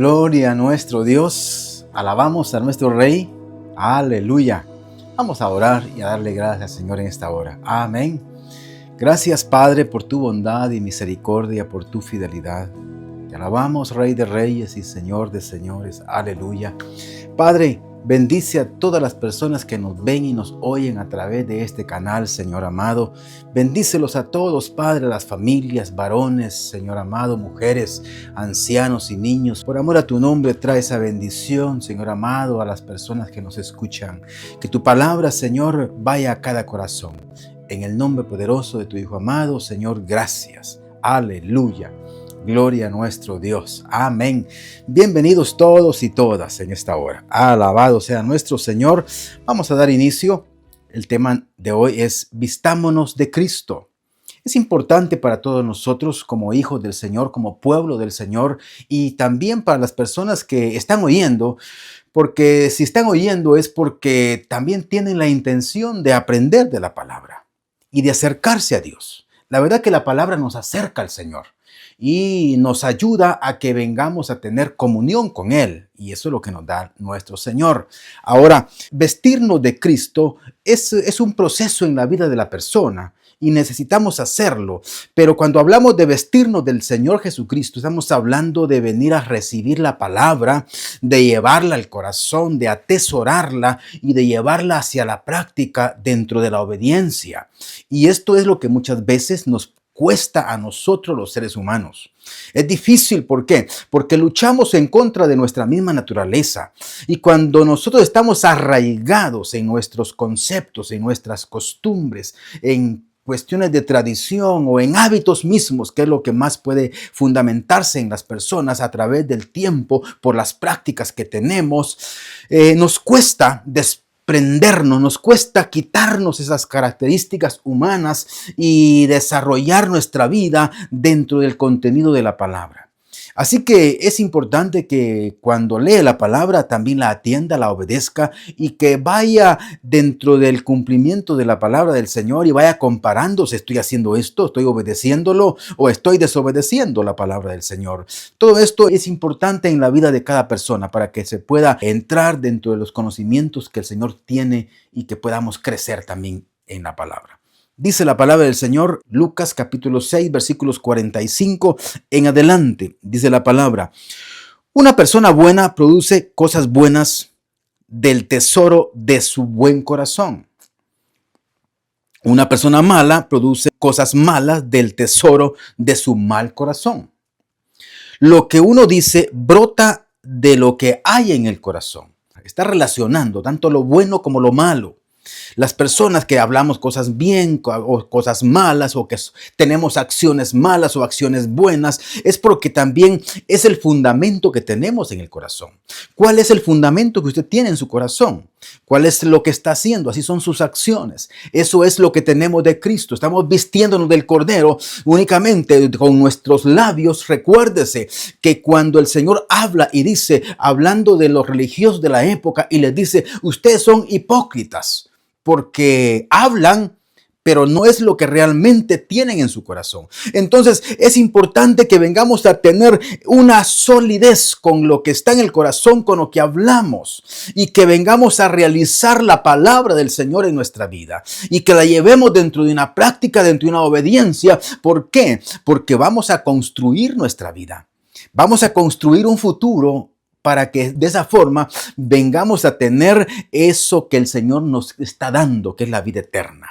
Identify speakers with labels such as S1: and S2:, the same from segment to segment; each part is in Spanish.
S1: Gloria a nuestro Dios, alabamos a nuestro Rey, aleluya. Vamos a orar y a darle gracias al Señor en esta hora, amén. Gracias Padre por tu bondad y misericordia, por tu fidelidad. Te alabamos Rey de Reyes y Señor de Señores, aleluya. Padre, bendice a todas las personas que nos ven y nos oyen a través de este canal, Señor amado. Bendícelos a todos, Padre, a las familias, varones, Señor amado, mujeres, ancianos y niños. Por amor a tu nombre, trae esa bendición, Señor amado, a las personas que nos escuchan. Que tu palabra, Señor, vaya a cada corazón. En el nombre poderoso de tu Hijo amado, Señor, gracias. Aleluya. Gloria a nuestro Dios. Amén. Bienvenidos todos y todas en esta hora. Alabado sea nuestro Señor. Vamos a dar inicio. El tema de hoy es Vistámonos de Cristo. Es importante para todos nosotros como hijos del Señor, como pueblo del Señor y también para las personas que están oyendo, porque si están oyendo es porque también tienen la intención de aprender de la palabra y de acercarse a Dios. La verdad que la palabra nos acerca al Señor y nos ayuda a que vengamos a tener comunión con Él. Y eso es lo que nos da nuestro Señor. Ahora, vestirnos de Cristo es un proceso en la vida de la persona y necesitamos hacerlo. Pero cuando hablamos de vestirnos del Señor Jesucristo, estamos hablando de venir a recibir la palabra, de llevarla al corazón, de atesorarla y de llevarla hacia la práctica dentro de la obediencia. Y esto es lo que muchas veces nos cuesta a nosotros los seres humanos. Es difícil, ¿por qué? Porque luchamos en contra de nuestra misma naturaleza. Y cuando nosotros estamos arraigados en nuestros conceptos, en nuestras costumbres, en cuestiones de tradición o en hábitos mismos, que es lo que más puede fundamentarse en las personas a través del tiempo, por las prácticas que tenemos, nos cuesta desprendernos, nos cuesta quitarnos esas características humanas y desarrollar nuestra vida dentro del contenido de la palabra. Así que es importante que cuando lee la palabra también la atienda, la obedezca y que vaya dentro del cumplimiento de la palabra del Señor y vaya comparando si estoy haciendo esto, estoy obedeciéndolo o estoy desobedeciendo la palabra del Señor. Todo esto es importante en la vida de cada persona para que se pueda entrar dentro de los conocimientos que el Señor tiene y que podamos crecer también en la palabra. Dice la palabra del Señor, Lucas capítulo 6, versículos 45 en adelante. Dice la palabra, una persona buena produce cosas buenas del tesoro de su buen corazón. Una persona mala produce cosas malas del tesoro de su mal corazón. Lo que uno dice brota de lo que hay en el corazón. Está relacionando tanto lo bueno como lo malo. Las personas que hablamos cosas bien o cosas malas o que tenemos acciones malas o acciones buenas es porque también es el fundamento que tenemos en el corazón. ¿Cuál es el fundamento que usted tiene en su corazón? ¿Cuál es lo que está haciendo? Así son sus acciones. Eso es lo que tenemos de Cristo. Estamos vistiéndonos del Cordero únicamente con nuestros labios. Recuérdese que cuando el Señor habla y dice, hablando de los religiosos de la época y les dice, ustedes son hipócritas. Porque hablan, pero no es lo que realmente tienen en su corazón. Entonces es importante que vengamos a tener una solidez con lo que está en el corazón, con lo que hablamos, y que vengamos a realizar la palabra del Señor en nuestra vida y que la llevemos dentro de una práctica, dentro de una obediencia. ¿Por qué? Porque vamos a construir nuestra vida. Vamos a construir un futuro para que de esa forma vengamos a tener eso que el Señor nos está dando, que es la vida eterna.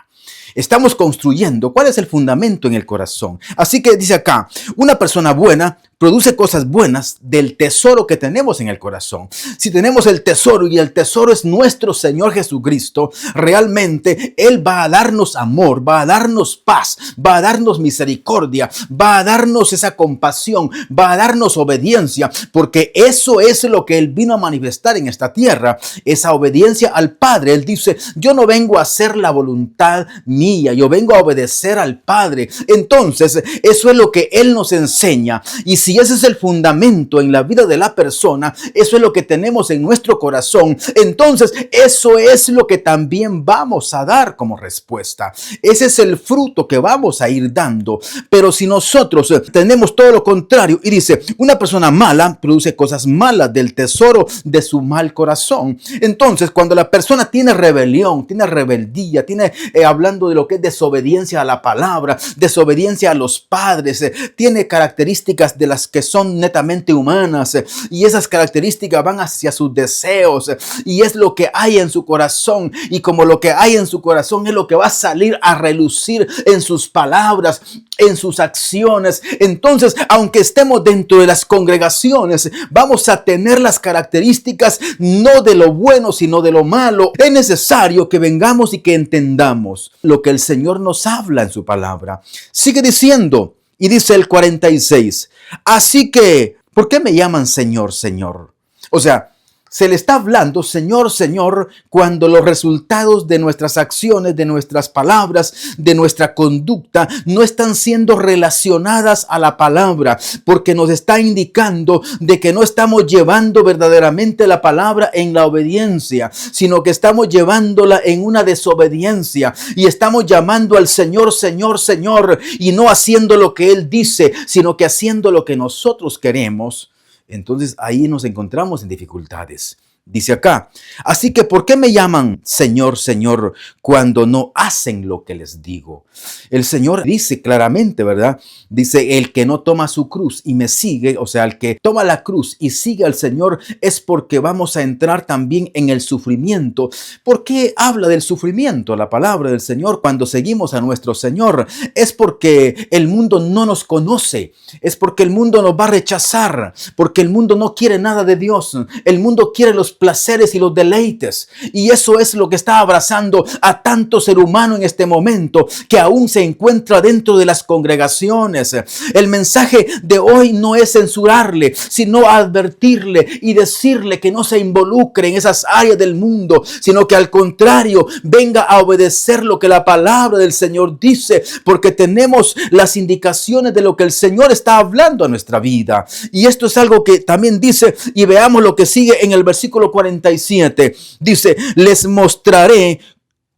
S1: Estamos construyendo. ¿Cuál es el fundamento en el corazón? Así que dice acá, una persona buena produce cosas buenas del tesoro que tenemos en el corazón. Si tenemos el tesoro y el tesoro es nuestro Señor Jesucristo, realmente Él va a darnos amor, va a darnos paz, va a darnos misericordia, va a darnos esa compasión, va a darnos obediencia, porque eso es lo que Él vino a manifestar en esta tierra, esa obediencia al Padre. Él dice, yo no vengo a hacer la voluntad voluntad mía. Yo vengo a obedecer al Padre. Entonces, eso es lo que Él nos enseña. Y si ese es el fundamento en la vida de la persona, eso es lo que tenemos en nuestro corazón, entonces eso es lo que también vamos a dar como respuesta. Ese es el fruto que vamos a ir dando. Pero si nosotros tenemos todo lo contrario, y dice, una persona mala produce cosas malas del tesoro de su mal corazón. Entonces, cuando la persona tiene rebelión, tiene rebeldía, tiene hablando de lo que es desobediencia a la palabra, desobediencia a los padres, tiene características de las que son netamente humanas, y esas características van hacia sus deseos, y es lo que hay en su corazón, y como lo que hay en su corazón es lo que va a salir a relucir en sus palabras, en sus acciones. Entonces, aunque estemos dentro de las congregaciones, vamos a tener las características no de lo bueno, sino de lo malo. Es necesario que vengamos y que entendamos lo que el Señor nos habla en su palabra. Sigue diciendo, y dice el 46, así que, ¿por qué me llaman Señor, Señor? O sea, se le está hablando, Señor, Señor, cuando los resultados de nuestras acciones, de nuestras palabras, de nuestra conducta, no están siendo relacionadas a la palabra, porque nos está indicando de que no estamos llevando verdaderamente la palabra en la obediencia, sino que estamos llevándola en una desobediencia, y estamos llamando al Señor, Señor, Señor, y no haciendo lo que Él dice, sino que haciendo lo que nosotros queremos. Entonces ahí nos encontramos en dificultades. Dice acá, así que ¿por qué me llaman Señor, Señor cuando no hacen lo que les digo? El Señor dice claramente, ¿verdad? Dice, el que no toma su cruz y me sigue, o sea, el que toma la cruz y sigue al Señor, es porque vamos a entrar también en el sufrimiento. ¿Por qué habla del sufrimiento la palabra del Señor cuando seguimos a nuestro Señor? Es porque el mundo no nos conoce, es porque el mundo nos va a rechazar, porque el mundo no quiere nada de Dios, el mundo quiere los placeres y los deleites, y eso es lo que está abrazando a tanto ser humano en este momento, que aún se encuentra dentro de las congregaciones. El mensaje de hoy no es censurarle, sino advertirle y decirle que no se involucre en esas áreas del mundo, sino que al contrario, venga a obedecer lo que la palabra del Señor dice, porque tenemos las indicaciones de lo que el Señor está hablando a nuestra vida. Y esto es algo que también dice, y veamos lo que sigue en el versículo 47, dice, les mostraré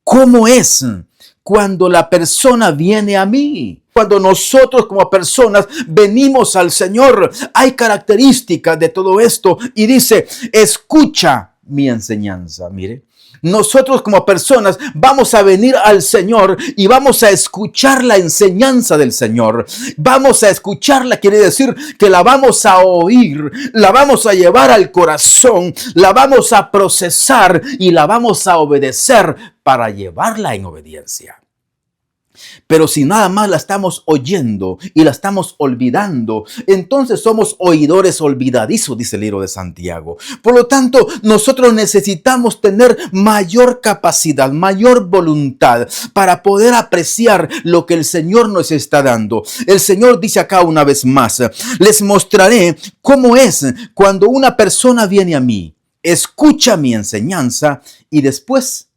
S1: cómo es cuando la persona viene a mí. Cuando nosotros como personas venimos al Señor, hay características de todo esto, y dice, escucha mi enseñanza. Mire, nosotros como personas vamos a venir al Señor y vamos a escuchar la enseñanza del Señor. Vamos a escucharla, quiere decir que la vamos a oír, la vamos a llevar al corazón, la vamos a procesar y la vamos a obedecer para llevarla en obediencia. Pero si nada más la estamos oyendo y la estamos olvidando, entonces somos oidores olvidadizos, dice el libro de Santiago. Por lo tanto, nosotros necesitamos tener mayor capacidad, mayor voluntad para poder apreciar lo que el Señor nos está dando. El Señor dice acá una vez más, les mostraré cómo es cuando una persona viene a mí, escucha mi enseñanza y después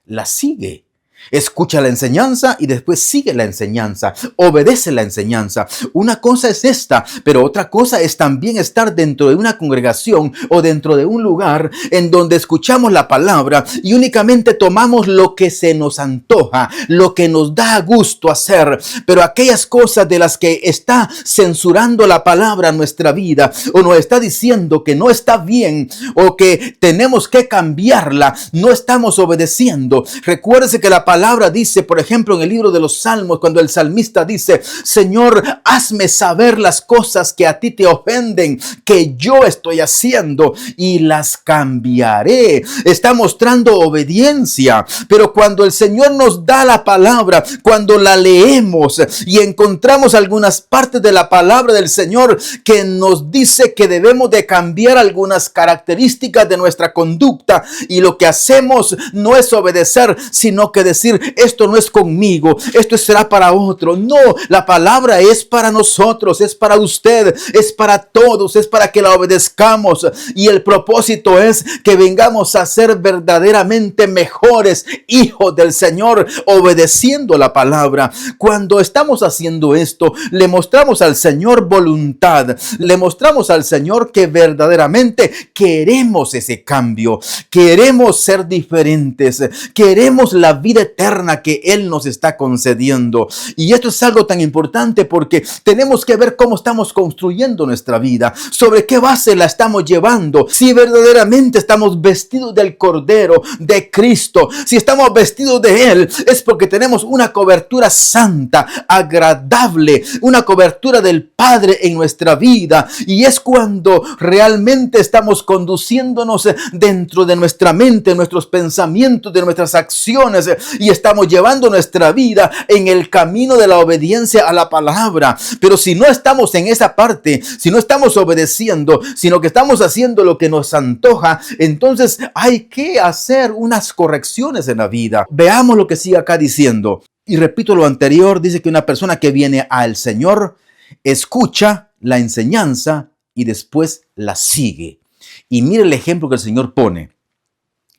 S1: la sigue. Escucha la enseñanza y después sigue la enseñanza, obedece la enseñanza. Una cosa es esta, pero otra cosa es también estar dentro de una congregación o dentro de un lugar en donde escuchamos la palabra y únicamente tomamos lo que se nos antoja, lo que nos da gusto hacer. Pero aquellas cosas de las que está censurando la palabra en nuestra vida, o nos está diciendo que no está bien o que tenemos que cambiarla, no estamos obedeciendo. Recuérdese que la palabra dice, por ejemplo, en el libro de los Salmos, cuando el salmista dice, Señor, hazme saber las cosas que a ti te ofenden, que yo estoy haciendo, y las cambiaré. Está mostrando obediencia. Pero cuando el Señor nos da la palabra, cuando la leemos y encontramos algunas partes de la palabra del Señor que nos dice que debemos de cambiar algunas características de nuestra conducta, y lo que hacemos no es obedecer, sino que decir, esto no es conmigo, esto será para otro. No, la palabra es para nosotros, es para usted, es para todos, es para que la obedezcamos. Y el propósito es que vengamos a ser verdaderamente mejores hijos del Señor, obedeciendo la palabra. Cuando estamos haciendo esto, le mostramos al Señor voluntad, le mostramos al Señor que verdaderamente queremos ese cambio, queremos ser diferentes, queremos la vida eterna que Él nos está concediendo. Y esto es algo tan importante porque tenemos que ver cómo estamos construyendo nuestra vida, sobre qué base la estamos llevando, si verdaderamente estamos vestidos del Cordero, de Cristo. Si estamos vestidos de Él, es porque tenemos una cobertura santa, agradable, una cobertura del Padre en nuestra vida. Y es cuando realmente estamos conduciéndonos dentro de nuestra mente, nuestros pensamientos, de nuestras acciones, y estamos llevando nuestra vida en el camino de la obediencia a la palabra. Pero si no estamos en esa parte, si no estamos obedeciendo, sino que estamos haciendo lo que nos antoja, entonces hay que hacer unas correcciones en la vida. Veamos lo que sigue acá diciendo. Y repito lo anterior, dice que una persona que viene al Señor escucha la enseñanza y después la sigue. Y mire el ejemplo que el Señor pone.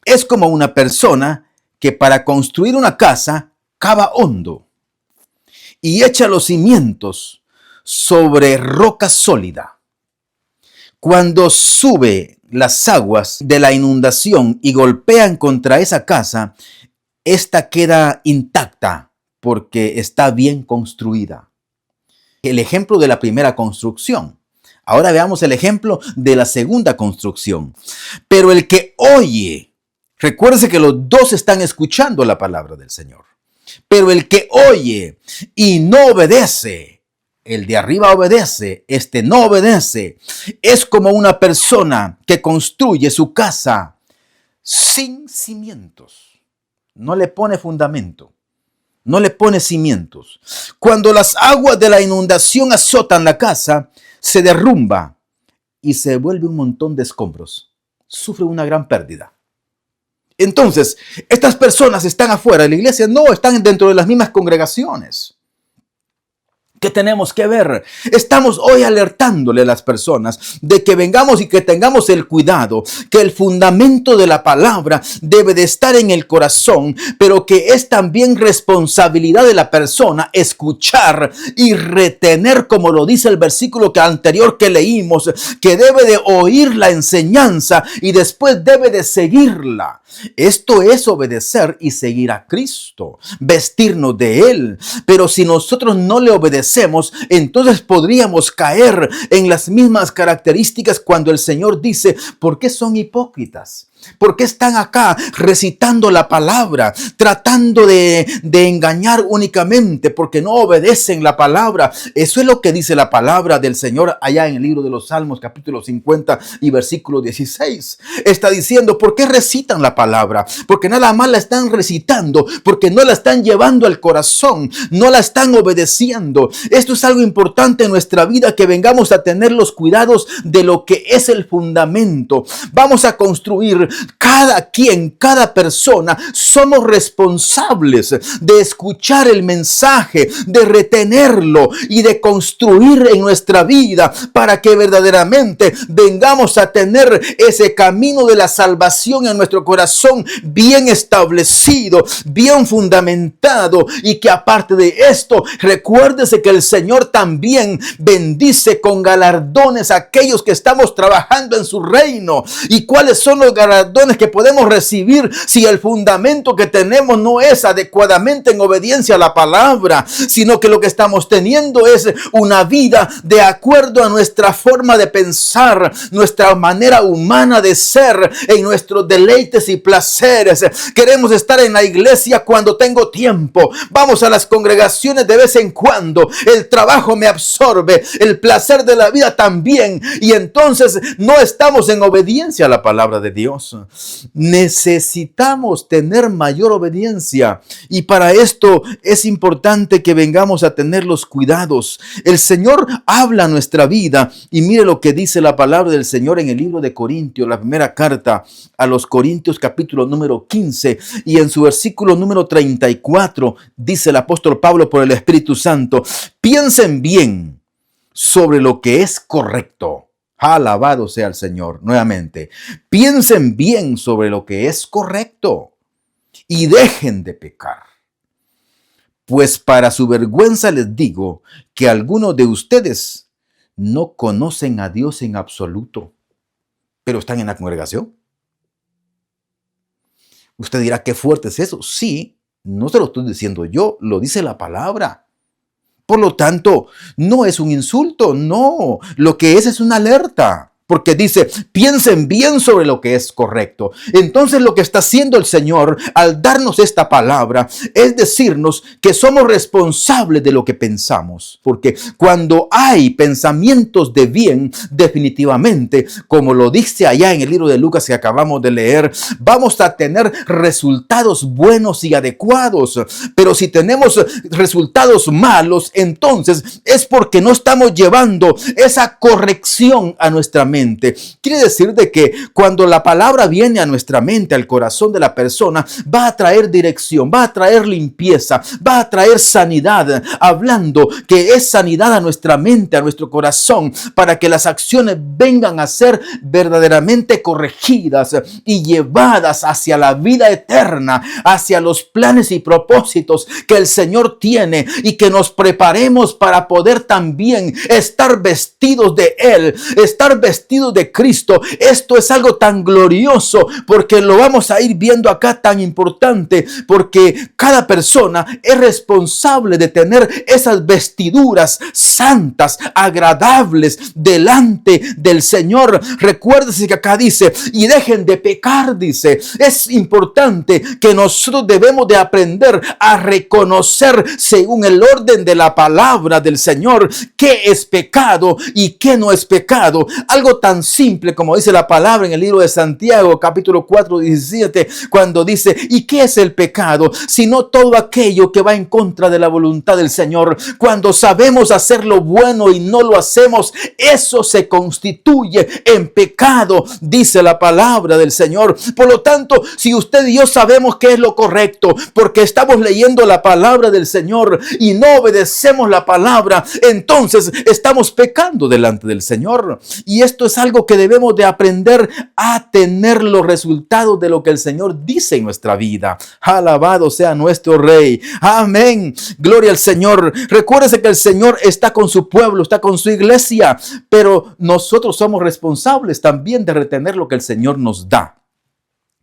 S1: Es como una persona que para construir una casa cava hondo y echa los cimientos sobre roca sólida. Cuando sube las aguas de la inundación y golpean contra esa casa, esta queda intacta porque está bien construida. El ejemplo de la primera construcción. Ahora veamos el ejemplo de la segunda construcción. Pero el que oye, recuérdese que los dos están escuchando la palabra del Señor. Pero el que oye y no obedece, el de arriba obedece, este no obedece, es como una persona que construye su casa sin cimientos. No le pone fundamento. No le pone cimientos. Cuando las aguas de la inundación azotan la casa, se derrumba y se vuelve un montón de escombros. Sufre una gran pérdida. Entonces, estas personas están afuera de la iglesia, no están dentro de las mismas congregaciones. ¿Qué tenemos que ver? Estamos hoy alertándole a las personas de que vengamos y que tengamos el cuidado, que el fundamento de la palabra debe de estar en el corazón, pero que es también responsabilidad de la persona escuchar y retener, como lo dice el versículo anterior que leímos, que debe de oír la enseñanza y después debe de seguirla. Esto es obedecer y seguir a Cristo, vestirnos de Él. Pero si nosotros no le obedecemos, entonces podríamos caer en las mismas características cuando el Señor dice, ¿por qué son hipócritas? ¿Por qué están acá recitando la palabra, tratando de engañar únicamente porque no obedecen la palabra? Eso es lo que dice la palabra del Señor allá en el libro de los Salmos, capítulo 50 y versículo 16. Está diciendo, ¿por qué recitan la palabra? Porque nada más la están recitando, porque no la están llevando al corazón, no la están obedeciendo. Esto es algo importante en nuestra vida, que vengamos a tener los cuidados de lo que es el fundamento. Vamos a construir. Cada persona, somos responsables de escuchar el mensaje, de retenerlo y de construir en nuestra vida para que verdaderamente vengamos a tener ese camino de la salvación en nuestro corazón bien establecido, bien fundamentado, y que aparte de esto, recuérdese que el Señor también bendice con galardones a aquellos que estamos trabajando en su reino. ¿Y cuáles son los galardones que podemos recibir si el fundamento que tenemos no es adecuadamente en obediencia a la palabra, sino que lo que estamos teniendo es una vida de acuerdo a nuestra forma de pensar, nuestra manera humana de ser, en nuestros deleites y placeres? Queremos estar en la iglesia cuando tengo tiempo, vamos a las congregaciones de vez en cuando, el trabajo me absorbe, el placer de la vida también, y entonces no estamos en obediencia a la palabra de Dios. hermanos, necesitamos tener mayor obediencia y para esto es importante que vengamos a tener los cuidados. El Señor habla a nuestra vida y mire lo que dice la palabra del Señor en el libro de Corintios, la primera carta a los Corintios, capítulo número 15, y en su versículo número 34 dice el apóstol Pablo por el Espíritu Santo: piensen bien sobre lo que es correcto. Alabado sea el Señor. Nuevamente, piensen bien sobre lo que es correcto y dejen de pecar. Pues para su vergüenza les digo que algunos de ustedes no conocen a Dios en absoluto, pero están en la congregación. Usted dirá, qué fuerte es eso. Sí, no se lo estoy diciendo yo, lo dice la palabra. Por lo tanto, no es un insulto, no. Lo que es una alerta. Porque dice, piensen bien sobre lo que es correcto. Entonces lo que está haciendo el Señor al darnos esta palabra es decirnos que somos responsables de lo que pensamos. Porque cuando hay pensamientos de bien, definitivamente, como lo dice allá en el libro de Lucas que acabamos de leer, vamos a tener resultados buenos y adecuados. Pero si tenemos resultados malos, entonces es porque no estamos llevando esa corrección a nuestra mente. Quiere decir de que cuando la palabra viene a nuestra mente, al corazón de la persona, va a traer dirección, va a traer limpieza, va a traer sanidad, hablando que es sanidad a nuestra mente, a nuestro corazón, para que las acciones vengan a ser verdaderamente corregidas y llevadas hacia la vida eterna, hacia los planes y propósitos que el Señor tiene, y que nos preparemos para poder también estar vestidos de Él, estar vestidos de Cristo. Esto es algo tan glorioso porque lo vamos a ir viendo acá, tan importante, porque cada persona es responsable de tener esas vestiduras santas, agradables delante del Señor. Recuérdese que acá dice, y dejen de pecar, dice. Es importante que nosotros debemos de aprender a reconocer, según el orden de la palabra del Señor, qué es pecado y qué no es pecado. Algo tan simple como dice la palabra en el libro de Santiago, capítulo 4, 17, cuando dice, ¿y qué es el pecado? Sino todo aquello que va en contra de la voluntad del Señor. Cuando sabemos hacer lo bueno y no lo hacemos, eso se constituye en pecado, dice la palabra del Señor. Por lo tanto, si usted y yo sabemos qué es lo correcto, porque estamos leyendo la palabra del Señor y no obedecemos la palabra, entonces estamos pecando delante del Señor. Y esto es algo que debemos de aprender a tener los resultados de lo que el Señor dice en nuestra vida. Alabado sea nuestro Rey. Amén. Gloria al Señor. Recuérdese que el Señor está con su pueblo, está con su iglesia, pero nosotros somos responsables también de retener lo que el Señor nos da.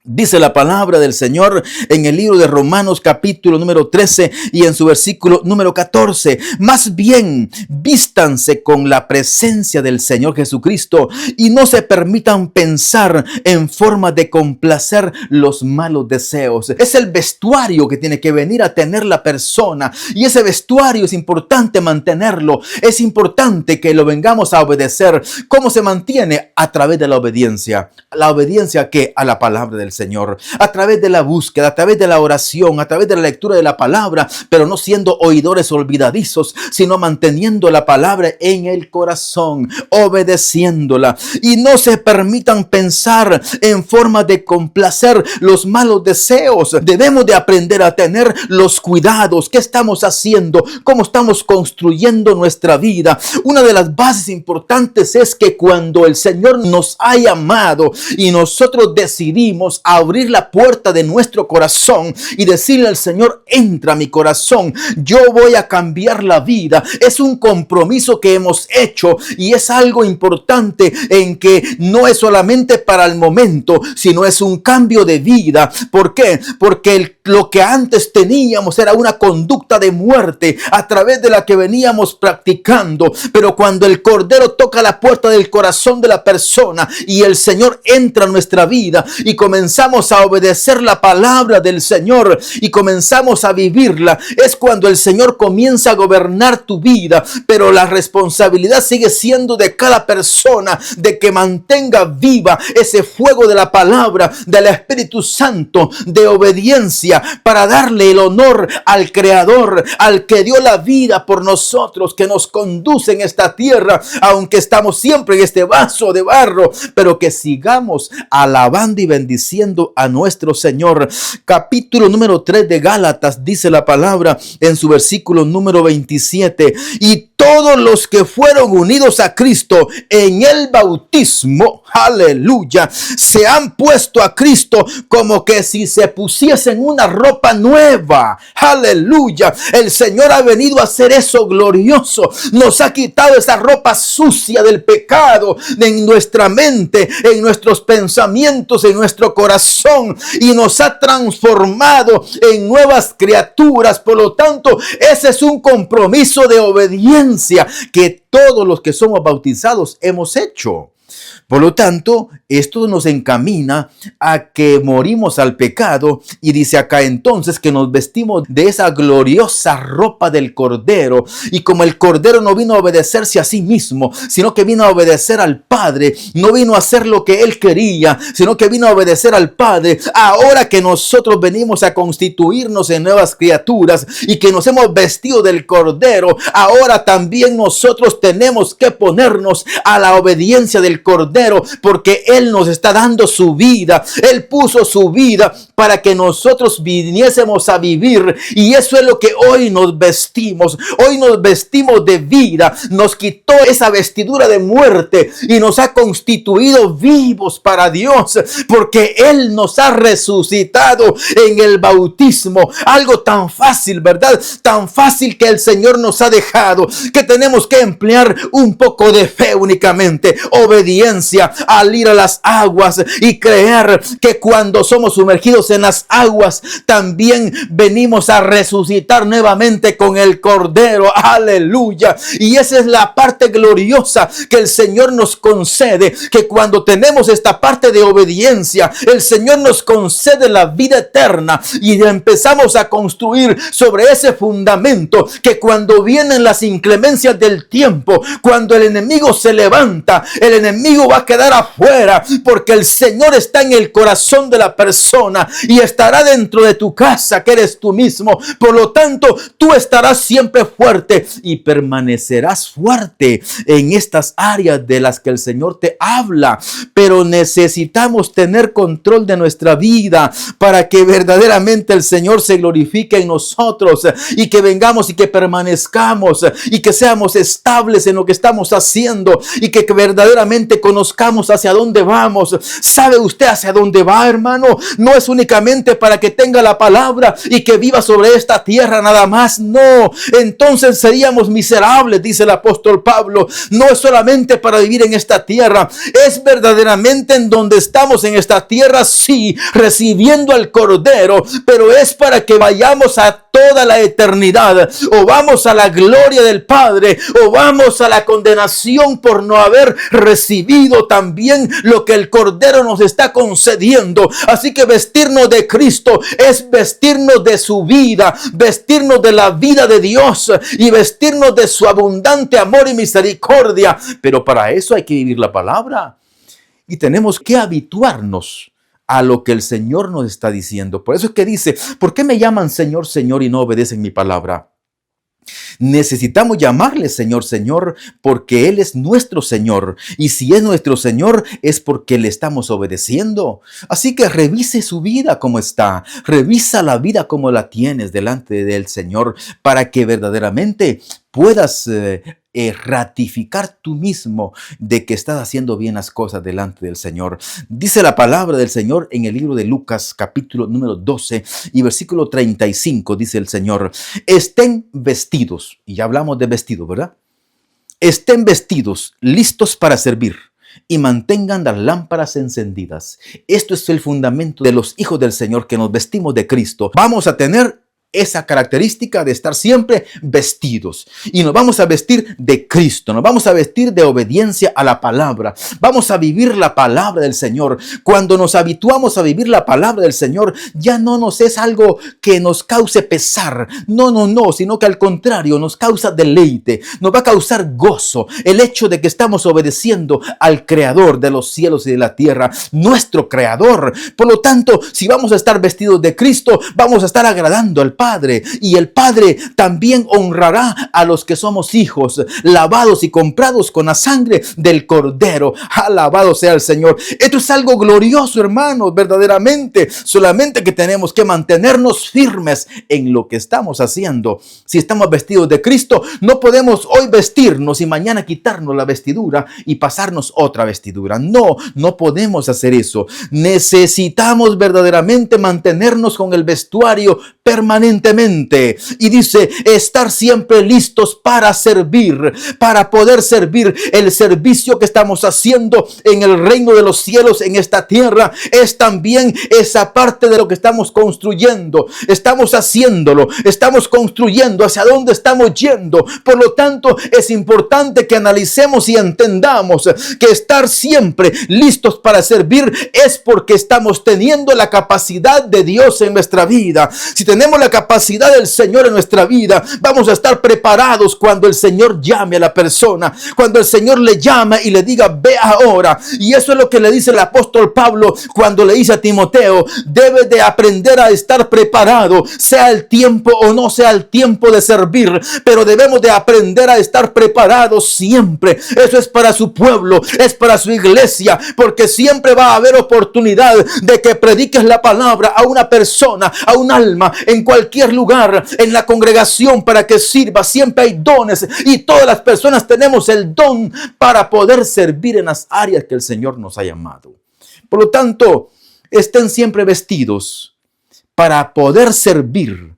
S1: Dice la palabra del Señor en el libro de Romanos capítulo número 13 y en su versículo número 14. Más bien, vístanse con la presencia del Señor Jesucristo y no se permitan pensar en forma de complacer los malos deseos. Es el vestuario que tiene que venir a tener la persona, y ese vestuario es importante mantenerlo. Es importante que lo vengamos a obedecer. ¿Cómo se mantiene? A través de la obediencia. ¿La obediencia qué? A la palabra del Señor, a través de la búsqueda, a través de la oración, a través de la lectura de la palabra, pero no siendo oidores olvidadizos, sino manteniendo la palabra en el corazón, obedeciéndola. Y no se permitan pensar en forma de complacer los malos deseos. Debemos de aprender a tener los cuidados. ¿Qué estamos haciendo? ¿Cómo estamos construyendo nuestra vida? Una de las bases importantes es que cuando el Señor nos ha llamado y nosotros decidimos abrir la puerta de nuestro corazón y decirle al Señor, entra a mi corazón, yo voy a cambiar la vida. Es un compromiso que hemos hecho y es algo importante en que no es solamente para el momento, sino es un cambio de vida. ¿Por qué? Porque el lo que antes teníamos era una conducta de muerte a través de la que veníamos practicando. Pero cuando el Cordero toca la puerta del corazón de la persona y el Señor entra en nuestra vida y comenzamos a obedecer la palabra del Señor y comenzamos a vivirla, es cuando el Señor comienza a gobernar tu vida. Pero la responsabilidad sigue siendo de cada persona, de que mantenga viva ese fuego de la palabra, del Espíritu Santo, de obediencia, para darle el honor al Creador, al que dio la vida por nosotros, que nos conduce en esta tierra, aunque estamos siempre en este vaso de barro, pero que sigamos alabando y bendiciendo a nuestro Señor. Capítulo número 3 de Gálatas dice la palabra en su versículo número 27: y todos los que fueron unidos a Cristo en el bautismo, aleluya, se han puesto a Cristo como que si se pusiesen una ropa nueva, aleluya. El Señor ha venido a hacer eso glorioso. Nos ha quitado esa ropa sucia del pecado en nuestra mente, en nuestros pensamientos, en nuestro corazón, y nos ha transformado en nuevas criaturas. Por lo tanto, ese es un compromiso de obediencia que todos los que somos bautizados hemos hecho. Por lo tanto, esto nos encamina a que morimos al pecado, y dice acá entonces que nos vestimos de esa gloriosa ropa del Cordero. Y como el Cordero no vino a obedecerse a sí mismo, sino que vino a obedecer al Padre, no vino a hacer lo que Él quería, sino que vino a obedecer al Padre. Ahora que nosotros venimos a constituirnos en nuevas criaturas y que nos hemos vestido del Cordero, ahora también nosotros tenemos que ponernos a la obediencia del Cordero, porque Él nos está dando su vida. Él puso su vida para que nosotros viniésemos a vivir, y eso es lo que hoy nos vestimos. Hoy nos vestimos de vida. Nos quitó esa vestidura de muerte y nos ha constituido vivos para Dios, porque Él nos ha resucitado en el bautismo. Algo tan fácil, ¿verdad? Tan fácil que el Señor nos ha dejado, que tenemos que emplear un poco de fe únicamente, obediencia al ir a las aguas y creer que cuando somos sumergidos en las aguas también venimos a resucitar nuevamente con el Cordero, aleluya. Y esa es la parte gloriosa que el Señor nos concede, que cuando tenemos esta parte de obediencia, el Señor nos concede la vida eterna, y empezamos a construir sobre ese fundamento, que cuando vienen las inclemencias del tiempo, cuando el enemigo se levanta, el enemigo va a quedar afuera, porque el Señor está en el corazón de la persona y estará dentro de tu casa, que eres tú mismo. Por lo tanto, tú estarás siempre fuerte y permanecerás fuerte en estas áreas de las que el Señor te habla. Pero necesitamos tener control de nuestra vida para que verdaderamente el Señor se glorifique en nosotros, y que vengamos y que permanezcamos y que seamos estables en lo que estamos haciendo, y que verdaderamente conozcamos hacia dónde vamos. ¿Sabe usted hacia dónde va, hermano? No es únicamente para que tenga la palabra y que viva sobre esta tierra nada más. No, entonces seríamos miserables, dice el apóstol Pablo. No es solamente para vivir en esta tierra, es verdaderamente en donde estamos en esta tierra, sí, recibiendo al Cordero, pero es para que vayamos a toda la eternidad, o vamos a la gloria del Padre, o vamos a la condenación por no haber recibido también lo que el Cordero nos está concediendo. Así que vestirnos de Cristo es vestirnos de su vida, vestirnos de la vida de Dios y vestirnos de su abundante amor y misericordia. Pero para eso hay que vivir la palabra, y tenemos que habituarnos a lo que el Señor nos está diciendo. Por eso es que dice: ¿por qué me llaman Señor, Señor y no obedecen mi palabra? Necesitamos llamarle Señor, Señor, porque Él es nuestro Señor. Y si es nuestro Señor, es porque le estamos obedeciendo. Así que revise su vida como está. Revisa la vida como la tienes delante del Señor, para que verdaderamente puedas ratificar tú mismo de que estás haciendo bien las cosas delante del Señor. Dice la palabra del Señor en el libro de Lucas, capítulo número 12 y versículo 35, dice el Señor: estén vestidos, y ya hablamos de vestido, ¿verdad? Estén vestidos, listos para servir, y mantengan las lámparas encendidas. Esto es el fundamento de los hijos del Señor, que nos vestimos de Cristo. Vamos a tener esa característica de estar siempre vestidos, y nos vamos a vestir de Cristo, nos vamos a vestir de obediencia a la palabra, vamos a vivir la palabra del Señor. Cuando nos habituamos a vivir la palabra del Señor, ya no nos es algo que nos cause pesar, no, sino que al contrario nos causa deleite, nos va a causar gozo el hecho de que estamos obedeciendo al Creador de los cielos y de la tierra, nuestro Creador. Por lo tanto, si vamos a estar vestidos de Cristo, vamos a estar agradando al Padre, y el Padre también honrará a los que somos hijos, lavados y comprados con la sangre del Cordero. Alabado sea el Señor. Esto es algo glorioso, hermanos, verdaderamente. Solamente que tenemos que mantenernos firmes en lo que estamos haciendo. Si estamos vestidos de Cristo, no podemos hoy vestirnos y mañana quitarnos la vestidura y pasarnos otra vestidura. No podemos hacer eso. Necesitamos verdaderamente mantenernos con el vestuario permanentemente, y dice estar siempre listos para servir, para poder servir. El servicio que estamos haciendo en el reino de los cielos, en esta tierra, es también esa parte de lo que estamos construyendo. Estamos haciéndolo, estamos construyendo hacia dónde estamos yendo. Por lo tanto, es importante que analicemos y entendamos que estar siempre listos para servir es porque estamos teniendo la capacidad de Dios en nuestra vida. Si tenemos la capacidad del Señor en nuestra vida, vamos a estar preparados cuando el Señor llame a la persona, cuando el Señor le llama y le diga ve ahora. Y eso es lo que le dice el apóstol Pablo cuando le dice a Timoteo: debes de aprender a estar preparado, sea el tiempo o no sea el tiempo de servir, pero debemos de aprender a estar preparados siempre. Eso es para su pueblo, es para su iglesia, porque siempre va a haber oportunidad de que prediques la palabra a una persona, a un alma, en cualquier lugar, en la congregación, para que sirva. Siempre hay dones y todas las personas tenemos el don para poder servir en las áreas que el Señor nos ha llamado. Por lo tanto, estén siempre vestidos para poder servir.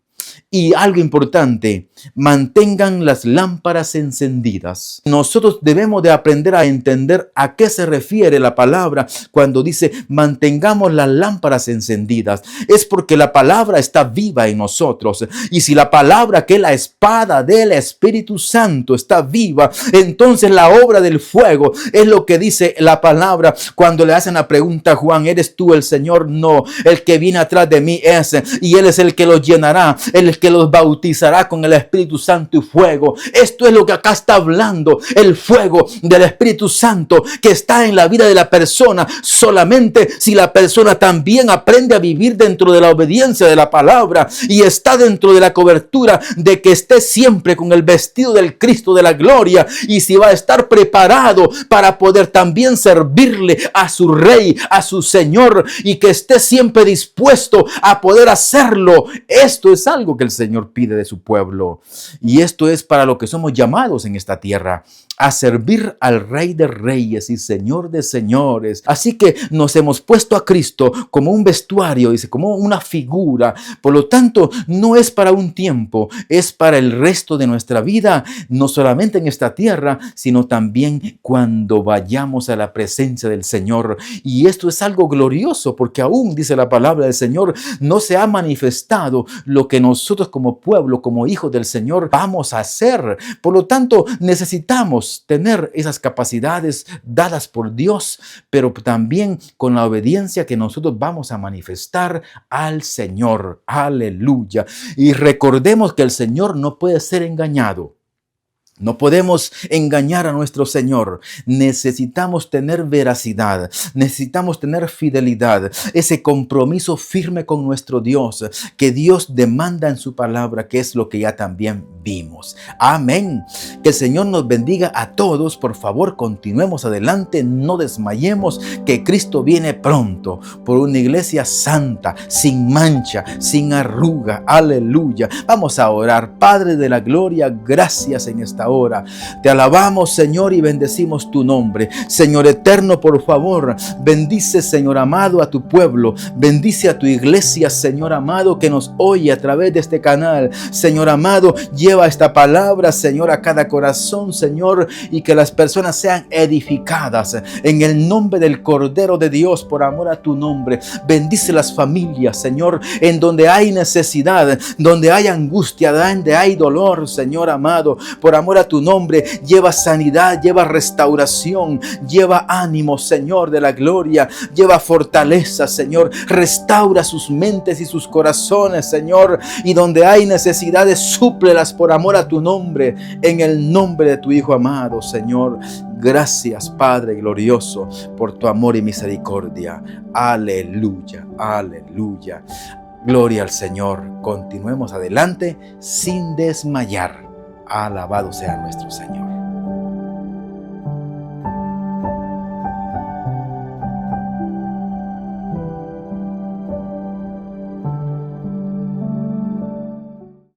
S1: Y algo importante, mantengan las lámparas encendidas. Nosotros debemos de aprender a entender a qué se refiere la palabra cuando dice mantengamos las lámparas encendidas. Es porque la palabra está viva en nosotros. Y si la palabra, que es la espada del Espíritu Santo, está viva, entonces la obra del fuego es lo que dice la palabra cuando le hacen la pregunta a Juan: ¿eres tú el Señor? No, el que viene atrás de mí es, y Él es el que los llenará, el que los bautizará con el Espíritu Santo y fuego. Esto es lo que acá está hablando, el fuego del Espíritu Santo que está en la vida de la persona. Solamente si la persona también aprende a vivir dentro de la obediencia de la palabra y está dentro de la cobertura de que esté siempre con el vestido del Cristo de la gloria, y si va a estar preparado para poder también servirle a su Rey, a su Señor, y que esté siempre dispuesto a poder hacerlo. Esto es algo que el Señor pide de su pueblo, y esto es para lo que somos llamados en esta tierra, a servir al Rey de Reyes y Señor de Señores. Así que nos hemos puesto a Cristo como un vestuario, dice, como una figura. Por lo tanto, no es para un tiempo, es para el resto de nuestra vida, no solamente en esta tierra, sino también cuando vayamos a la presencia del Señor. Y esto es algo glorioso, porque aún, dice la palabra del Señor, no se ha manifestado lo que nosotros como pueblo, como hijos del Señor, vamos a hacer. Por lo tanto, necesitamos tener esas capacidades dadas por Dios, pero también con la obediencia que nosotros vamos a manifestar al Señor. Aleluya. Y recordemos que el Señor no puede ser engañado. No podemos engañar a nuestro Señor. Necesitamos tener veracidad, necesitamos tener fidelidad, ese compromiso firme con nuestro Dios que Dios demanda en su palabra, que es lo que ya también vimos. Amén. Que el Señor nos bendiga a todos. Por favor, continuemos adelante, no desmayemos, que Cristo viene pronto por una iglesia santa, sin mancha, sin arruga. Aleluya. Vamos a orar. Padre de la gloria, gracias en esta hora. Te alabamos, Señor, y bendecimos tu nombre. Señor eterno, por favor, bendice, Señor amado, a tu pueblo. Bendice a tu iglesia, Señor amado, que nos oye a través de este canal. Señor amado, lleva Lleva esta palabra, Señor, a cada corazón, Señor, y que las personas sean edificadas en el nombre del Cordero de Dios, por amor a tu nombre. Bendice las familias, Señor, en donde hay necesidad, donde hay angustia, donde hay dolor, Señor amado, por amor a tu nombre. Lleva sanidad, lleva restauración, lleva ánimo, Señor de la gloria, lleva fortaleza, Señor. Restaura sus mentes y sus corazones, Señor, y donde hay necesidades, súplelas por amor a tu nombre, en el nombre de tu Hijo amado, Señor. Gracias, Padre glorioso, por tu amor y misericordia. Aleluya, aleluya. Gloria al Señor. Continuemos adelante sin desmayar. Alabado sea nuestro Señor.